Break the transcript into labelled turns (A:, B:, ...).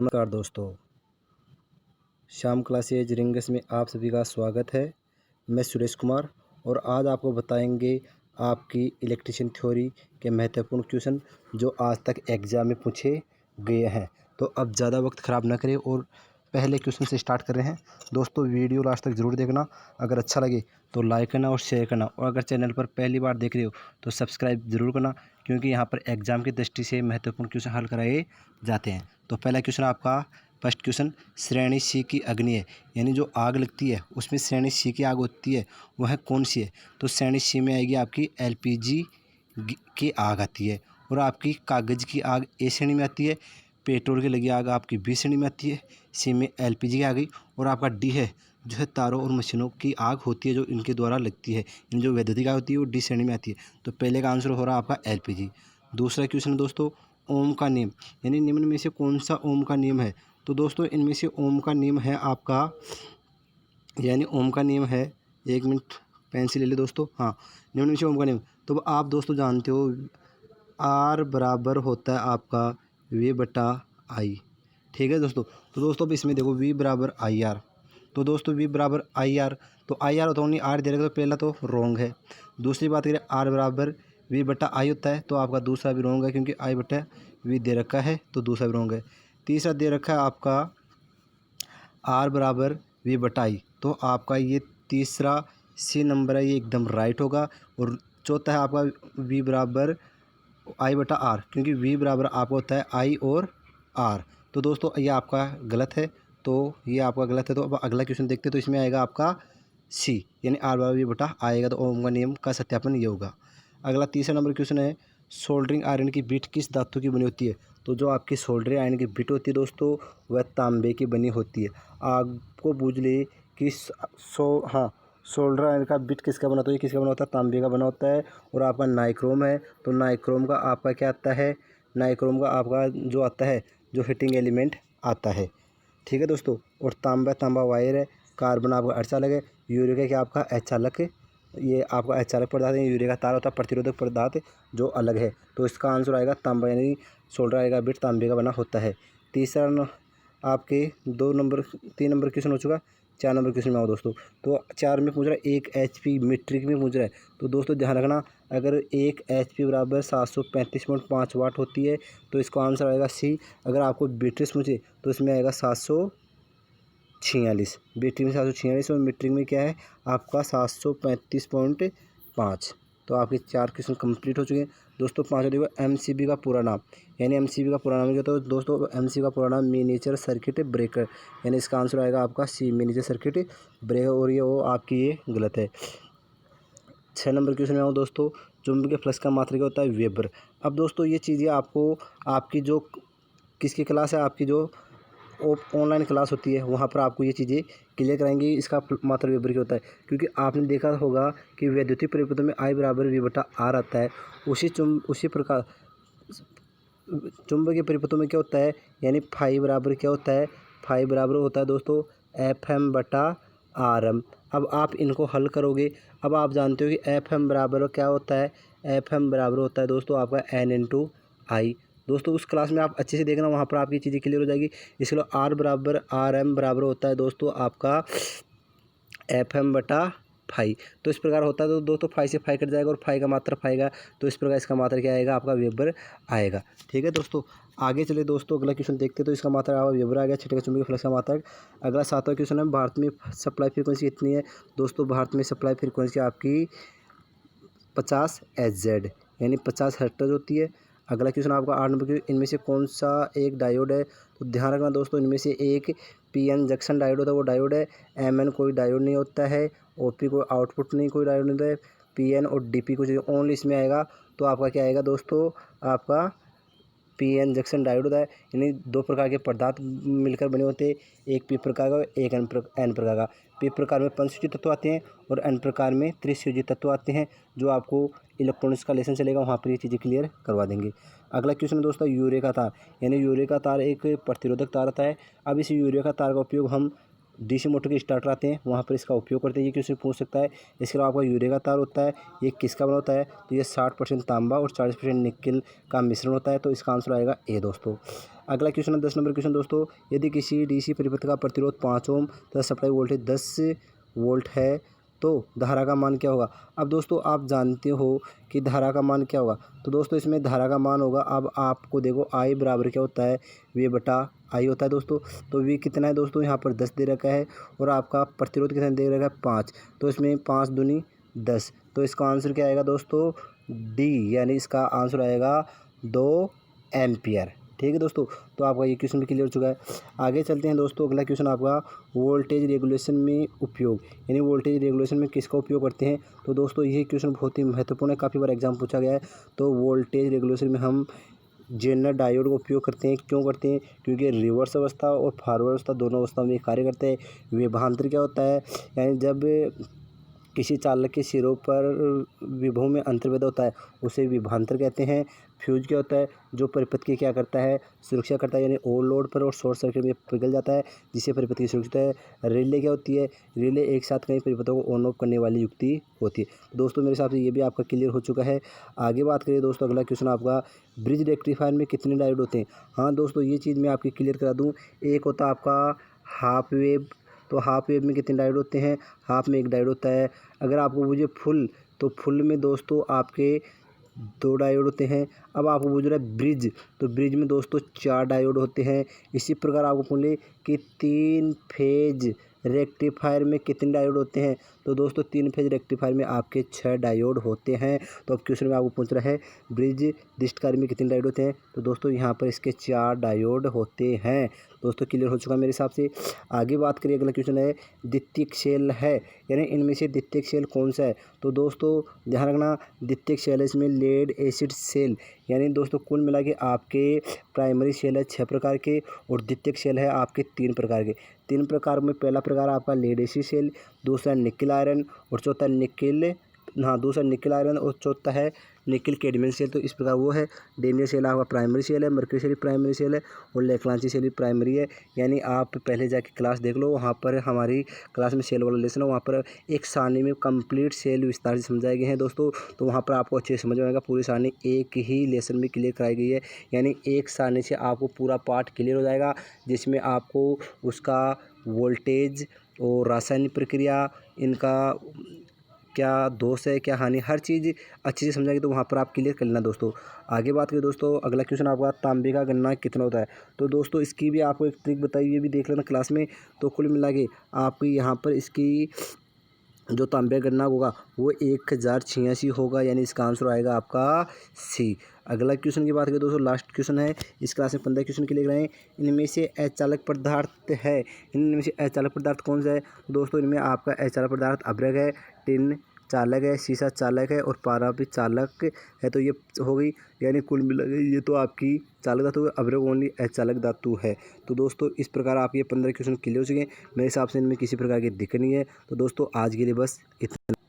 A: नमस्कार दोस्तों, Shyam classes rings में आप सभी का स्वागत है। मैं सुरेश कुमार और आज आपको बताएंगे आपकी इलेक्ट्रिशियन थ्योरी के महत्वपूर्ण क्वेश्चन जो आज तक एग्ज़ाम में पूछे गए हैं। तो अब ज़्यादा वक्त ख़राब ना करें और पहले क्वेश्चन से स्टार्ट कर रहे हैं। दोस्तों वीडियो लास्ट तक ज़रूर देखना, अगर अच्छा लगे तो लाइक करना और शेयर करना, और अगर चैनल पर पहली बार देख रहे हो तो सब्सक्राइब ज़रूर करना, क्योंकि यहाँ पर एग्ज़ाम की दृष्टि से महत्वपूर्ण क्वेश्चन हल कराए जाते हैं। तो पहला क्वेश्चन आपका फर्स्ट क्वेश्चन, श्रेणी सी की अग्नि है, यानी जो आग लगती है उसमें श्रेणी सी की आग होती है, वह कौन सी है? तो श्रेणी सी में आएगी आपकी एलपीजी की आग आती है, और आपकी कागज़ की आग ए श्रेणी में आती है, पेट्रोल की लगी आग आपकी बी श्रेणी में आती है, सी में एलपीजी की आ गई, और आपका डी है जो है तारों और मशीनों की आग होती है जो इनके द्वारा लगती है, इन जो वैद्युतिक आग होती है वो डी श्रेणी में आती है। तो पहले का आंसर हो रहा है आपका एलपीजी। दूसरा क्वेश्चन है दोस्तों, ओम का नियम, यानी निम्न में से कौन सा ओम का नियम है? तो दोस्तों इनमें से ओम का नियम है आपका, यानी ओम का नियम है, एक मिनट पेंसिल ले ले दोस्तों। हाँ, निम्न में से ओम का नियम, तो आप दोस्तों जानते हो आर बराबर होता है आपका वी बटा आई। ठीक है दोस्तों, तो दोस्तों अब इसमें देखो वी बराबर आई आर, तो दोस्तों वी बराबर आई आर, तो आई आर होता है, आर दे रखा तो पहला तो रॉन्ग है। दूसरी बात करें आर बराबर वी बटा आई होता है, तो आपका दूसरा भी रॉन्ग है, क्योंकि आई बटा वी दे रखा है तो दूसरा भी रॉन्ग है। तीसरा दे रखा है आपका आर बराबर वी बटा आई, तो आपका ये तीसरा सी नंबर है, ये एकदम राइट होगा। और चौथा है आपका वी बराबर आई बटा आर, क्योंकि वी बराबर आपका होता है आई और आर, तो दोस्तों ये आपका गलत है, तो ये आपका गलत है। तो अब अगला क्वेश्चन देखते हैं, तो इसमें आएगा आपका सी, यानी आर बराबर वी बटा आएगा, तो ओम का नियम का सत्यापन ये होगा। अगला तीसरा नंबर क्वेश्चन है, सोल्डरिंग आयरन की बिट किस धातु की बनी होती है? तो जो आपकी सोल्डरिंग आयरन की बिट होती है दोस्तों, वह तांबे की बनी होती है। आपको बूझ ले कि सोल्डर आयरन का बिट किसका बना होता है? ये किसका बना होता है? तांबे का बना होता है। और आपका नाइक्रोम है, तो नाइक्रोम का आपका क्या आता है? नाइक्रोम का आपका जो आता है, जो हीटिंग एलिमेंट आता है। ठीक है दोस्तों, और तांबा वायर है, कार्बन आपका अर्धचालक है, यूरिया का क्या आपका अचालक है, ये आपका अचालक पदार्थ है, यूरिया का तार होता है प्रतिरोधक पदार्थ जो अलग है। तो इसका आंसर आएगा तांबा, यानी सोल्डर आएगा बिट तांबे का बना होता है। तीसरा आपके 3 नंबर क्वेश्चन हो चुका। 4 नंबर क्वेश्चन में आओ दोस्तों, तो 4 में पूछ रहा है 1 HP मीट्रिक में पूछ रहा है। तो दोस्तों ध्यान रखना, अगर 1 HP बराबर 735.5 वाट होती है तो इसका आंसर आएगा सी। अगर आपको बैटरी पूछे तो इसमें आएगा 746, बैटरी में 746, और मीट्रिक में क्या है आपका 735.5। तो आपके 4 क्वेश्चन कंप्लीट हो चुके हैं दोस्तों। 5 देखो MCB का पूरा नाम, यानी MCB का पूरा नाम क्या होता है दोस्तों? MCB का पूरा नाम मिनिएचर सर्किट ब्रेकर, यानी इसका आंसर आएगा आपका सी, मिनिएचर सर्किट ब्रेकर, और ये वो आपकी ये गलत है। 6 नंबर क्वेश्चन में आओ दोस्तों, चुंबकीय फ्लक्स का मात्रक क्या होता है? वेबर। अब दोस्तों ये चीज़ें आपको आपकी जो किसकी क्लास है, आपकी जो ऑनलाइन क्लास होती है वहाँ पर आपको ये चीज़ें क्लियर कराएंगे, इसका मात्रक वेबर क्या होता है। क्योंकि आपने देखा होगा कि वैद्युतिक परिपथ में आई बराबर वी बटा आर आता है, उसी प्रकार चुंबकीय परिपथों में क्या होता है, यानी फाई बराबर क्या होता है? फाई बराबर होता है दोस्तों FM बटा RM। अब आप इनको हल करोगे, अब आप जानते हो कि FM बराबर क्या होता है? FM बराबर होता है दोस्तों आपका N/I। दोस्तों उस क्लास में आप अच्छे से देखना, वहाँ पर आपकी चीज़ें क्लियर हो जाएगी। इसके अलावा RM बराबर होता है दोस्तों आपका FM बटा फाई। तो इस प्रकार होता है, तो दोस्तों फाई से फाई कट जाएगा और फाई का मात्रा फाएगा, तो इस प्रकार इसका मात्रा क्या आएगा आपका? वेबर आएगा। ठीक है दोस्तों, आगे चले दोस्तों, अगला क्वेश्चन देखते हैं, तो इसका मात्रा आपका वेबर आ गया, छठे का चुंबकीय फ्लक्स का मात्रक। अगला 7वां क्वेश्चन है, भारत में सप्लाई फ्रीक्वेंसी कितनी है? दोस्तों भारत में सप्लाई फ्रीक्वेंसी आपकी 50 HZ, यानी 50 हर्ट्ज होती है। अगला क्वेश्चन आपका 8 नंबर की, इनमें से कौन सा एक डायोड है? तो ध्यान रखना दोस्तों, इनमें से एक PN जंक्शन डायोड होता है, वो डायोड है। MN कोई डायोड नहीं होता है, OP कोई आउटपुट नहीं, कोई डायोड नहीं होता है। PN और DP कुछ ओनली इसमें आएगा, तो आपका क्या आएगा दोस्तों? आपका PN जंक्शन डायोड होता है, यानी 2 प्रकार के पदार्थ मिलकर बने होते हैं, एक P प्रकार का, एक N प्रकार का। P प्रकार में पंचसंयोजी तत्व आते हैं और N प्रकार में त्रिसंयोजी तत्व आते हैं, जो आपको इलेक्ट्रॉनिक्स का लेसन चलेगा वहाँ पर ये चीज़ें क्लियर करवा देंगे। अगला क्वेश्चन है दोस्तों, यूरिया का तार, यानी यूरिया का तार एक प्रतिरोधक तार होता है। अब इस यूरिया का तार का उपयोग हम डीसी मोटर के स्टार्टर आते हैं, वहाँ पर इसका उपयोग करते हैं। ये क्वेश्चन पूछ सकता है। इसके अलावा आपका यूरिया का तार होता है, ये किसका बना होता है? तो ये 60% तांबा और 40% निकेल का मिश्रण होता है। तो इसका आंसर आएगा ए दोस्तों। अगला क्वेश्चन है 10 नंबर क्वेश्चन दोस्तों। यदि किसी डीसी परिपथ का प्रतिरोध 5 ओम तथा सप्लाई वोल्टेज 10 वोल्ट है तो धारा का मान क्या होगा? अब दोस्तों आप जानते हो कि धारा का मान क्या होगा। तो दोस्तों इसमें धारा का मान होगा, अब आपको देखो आई बराबर क्या होता है? वी बटा आई होता है दोस्तों। तो वी कितना है दोस्तों? यहाँ पर 10 दे रखा है और आपका प्रतिरोध कितना दे रखा है? 5। तो इसमें 5 दूनी 10। तो इसका आंसर क्या आएगा दोस्तों? डी, यानी इसका आंसर आएगा 2 एम्पियर। ठीक है दोस्तों, तो आपका ये क्वेश्चन भी क्लियर हो चुका है। आगे चलते हैं दोस्तों। अगला क्वेश्चन आपका वोल्टेज रेगुलेशन में उपयोग, यानी वोल्टेज रेगुलेशन में किसका उपयोग करते हैं? तो दोस्तों ये क्वेश्चन बहुत ही महत्वपूर्ण है, काफ़ी बार एग्जाम पूछा गया है। तो वोल्टेज रेगुलेशन में हम जेनर डायोड का उपयोग करते हैं। क्यों करते हैं? क्योंकि रिवर्स अवस्था और फॉरवर्ड अवस्था दोनों अवस्था में कार्य करते हैं। विभवांतर क्या होता है? यानी जब किसी चालक के सिरों पर विभव में अंतर पैदा होता है उसे विभवांतर कहते हैं। फ्यूज क्या होता है? जो परिपथ की क्या करता है? सुरक्षा करता है, यानी ओवरलोड पर और शॉर्ट सर्किट में पिघल जाता है, जिससे परिपथ की सुरक्षा है। रिले क्या होती है? रिले एक साथ कई परिपथों को ऑन ऑफ करने वाली युक्ति होती है। दोस्तों मेरे हिसाब से ये भी आपका क्लियर हो चुका है। आगे बात करिए दोस्तों, अगला क्वेश्चन आपका ब्रिज रेक्टिफायर में कितने डायोड होते हैं? हाँ दोस्तों, ये चीज़ मैं आपकी क्लियर करा दूँ। एक होता है आपका हाफ वेव, तो हाफ वेव में कितने डायोड होते हैं? हाफ में एक डायोड होता है। अगर आपको पूछे फुल, तो फुल में दोस्तों आपके 2 डायोड होते हैं। अब आपको पूछ रहा है ब्रिज, तो ब्रिज में दोस्तों 4 डायोड होते हैं। इसी प्रकार आपको पूछे कि 3 फेज रेक्टिफायर में कितने डायोड होते हैं? तो दोस्तों 3 फेज रेक्टिफायर में आपके 6 डायोड होते हैं। तो अब क्वेश्चन में आपको पूछ रहा है ब्रिज डिस्टकारी में कितने डायोड होते हैं? तो दोस्तों यहाँ पर इसके 4 डायोड होते हैं। दोस्तों क्लियर हो चुका है मेरे हिसाब से। आगे बात करिए, अगला क्वेश्चन है द्वितीयक सेल है, यानी इनमें से द्वितीयक सेल कौन सा है? तो दोस्तों ध्यान रखना, द्वितीयक सेल है इसमें लेड एसिड सेल, यानी दोस्तों कुल मिला के आपके प्राइमरी सेल है 6 प्रकार के और द्वितीयक सेल है आपके 3 प्रकार के। 3 प्रकार में पहला प्रकार आपका लेड एसिड सेल, दूसरा निकेल आयरन और चौथा दूसरा निकेल आयरन और चौथा है निकेल कैडमियम सेल। तो इस प्रकार वो है। डेनियल सेल आपका प्राइमरी सेल है, मर्करी सेल प्राइमरी सेल है और लेक्लांची सेल भी प्राइमरी है। यानी आप पहले जाके क्लास देख लो, वहाँ पर हमारी क्लास में सेल वाला लेसन है, वहाँ पर एक सारणी में कंप्लीट सेल विस्तार से समझाए गए हैं दोस्तों। तो वहाँ पर आपको अच्छे से समझ में आएगा। पूरी सारणी एक ही लेसन में क्लियर कराई गई है, यानी एक सारणी से आपको पूरा पार्ट क्लियर हो जाएगा, जिसमें आपको उसका वोल्टेज और रासायनिक प्रक्रिया, इनका क्या दोष है क्या हानि, हर चीज़ अच्छे से समझाएंगे। तो वहाँ पर आप क्लियर कर लेना दोस्तों। आगे बात करें दोस्तों, अगला क्वेश्चन आपका तांबे का गन्ना कितना होता है? तो दोस्तों इसकी भी आपको एक ट्रिक बताई, ये भी देख लेना क्लास में। तो कुल मिला के आपको यहाँ पर इसकी जो तांबे का गन्ना होगा वो 1086 होगा, यानी इसका आंसर आएगा आपका सी। अगला क्वेश्चन की बात करें दोस्तों, लास्ट क्वेश्चन है इस क्लास में 15 क्वेश्चन के लिए रहे हैं। इनमें से अचालक पदार्थ है, इनमें से अचालक पदार्थ कौन सा है? दोस्तों इनमें आपका अचालक पदार्थ अभ्रक है, टिन चालक है, शीशा चालक है और पारा भी चालक है। तो ये हो गई, यानी कुल मिला के ये तो आपकी चालक धातु है, अभ्रक ओनली अचालक धातु है। तो दोस्तों इस प्रकार आप ये 15 क्वेश्चन क्लियर हो चुके हैं। मेरे हिसाब से इनमें किसी प्रकार की दिक्कत नहीं है। तो दोस्तों आज के लिए बस इतना।